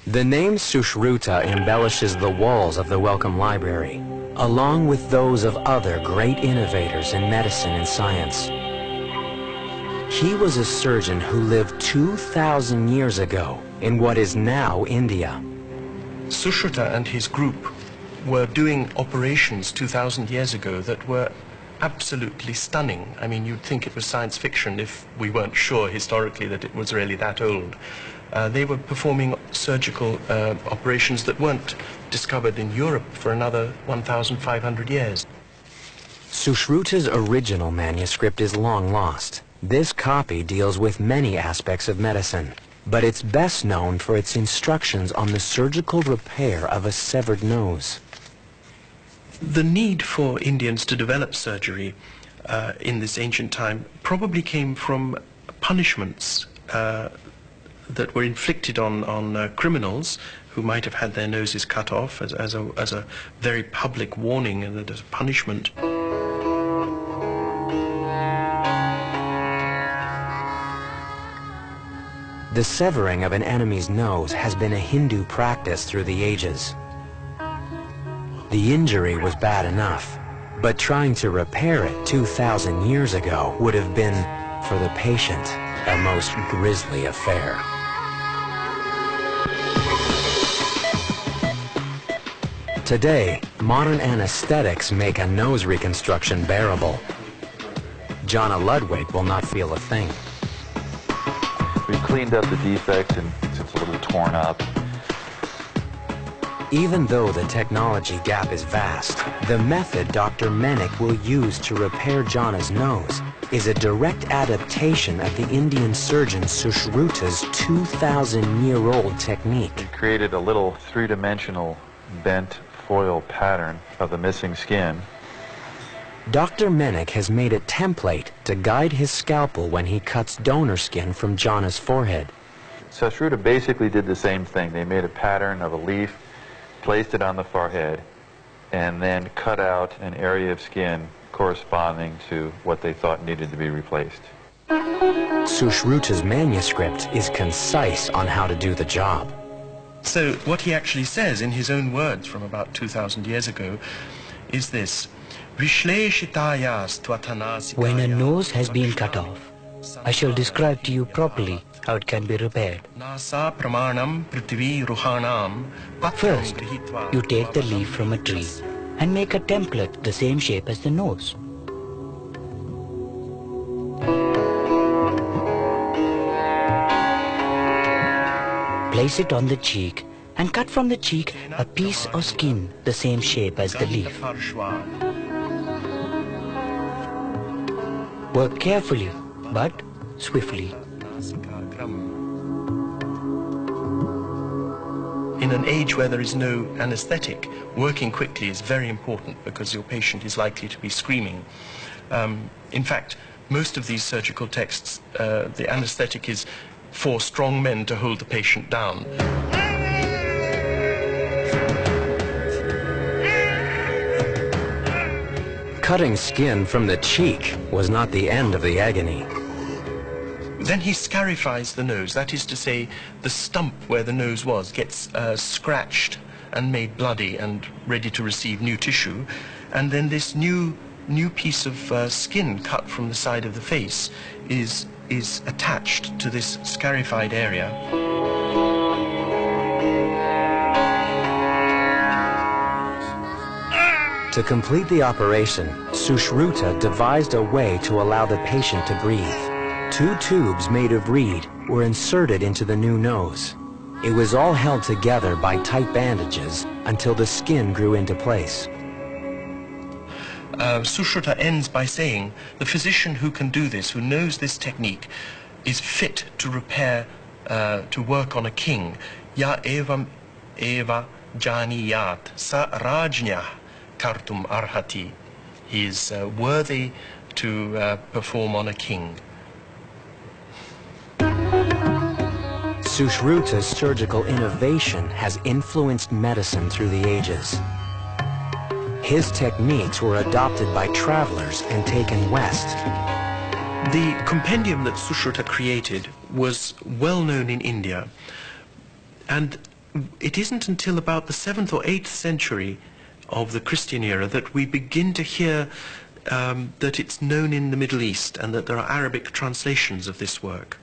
The name Susrutha embellishes the walls of the Wellcome Library, along with those of other great innovators in medicine and science. He was a surgeon who lived 2,000 years ago in what is now India. Susrutha and his group were doing operations 2,000 years ago that were absolutely stunning. I mean, you'd think it was science fiction if we weren't sure historically that it was really that old. They were performing surgical operations that weren't discovered in Europe for another 1,500 years. Susruta's original manuscript is long lost. This copy deals with many aspects of medicine, but it's best known for its instructions on the surgical repair of a severed nose. The need for Indians to develop surgery in this ancient time probably came from punishments that were inflicted on criminals who might have had their noses cut off as a very public warning and as a punishment. The severing of an enemy's nose has been a Hindu practice through the ages. The injury was bad enough, but trying to repair it 2,000 years ago would have been, for the patient, a most grisly affair. Today, modern anesthetics make a nose reconstruction bearable. Jonna Ludwig will not feel a thing. We've cleaned up the defect and it's a little torn up. Even though the technology gap is vast, the method Dr. Menik will use to repair Jonna's nose is a direct adaptation of the Indian surgeon Susruta's 2,000-year-old technique. We created a little three-dimensional bent foil pattern of the missing skin. Dr. Menik has made a template to guide his scalpel when he cuts donor skin from Jonna's forehead. Susrutha basically did the same thing. They made a pattern of a leaf, placed it on the forehead, and then cut out an area of skin corresponding to what they thought needed to be replaced. Susruta's manuscript is concise on how to do the job. So what he actually says in his own words from about 2,000 years ago is this: when a nose has been cut off, I shall describe to you properly how it can be repaired. First, you take the leaf from a tree and make a template the same shape as the nose. Place it on the cheek and cut from the cheek a piece of skin the same shape as the leaf. Work carefully, but swiftly. In an age where there is no anesthetic, working quickly is very important because your patient is likely to be screaming. In fact, most of these surgical texts, the anesthetic is for strong men to hold the patient down. Cutting skin from the cheek was not the end of the agony. Then he scarifies the nose, that is to say, the stump where the nose was gets scratched and made bloody and ready to receive new tissue. And then this new piece of skin cut from the side of the face is attached to this scarified area. To complete the operation, Susrutha devised a way to allow the patient to breathe. 2 tubes made of reed were inserted into the new nose. It was all held together by tight bandages until the skin grew into place. Susrutha ends by saying, the physician who can do this, who knows this technique, is fit to repair, to work on a king. Ya evam eva janiyat sa rajnya kartum arhati. He is worthy to perform on a king. Susruta's surgical innovation has influenced medicine through the ages. His techniques were adopted by travelers and taken west. The compendium that Susrutha created was well known in India, and it isn't until about the 7th or 8th century of the Christian era that we begin to hear that it's known in the Middle East and that there are Arabic translations of this work.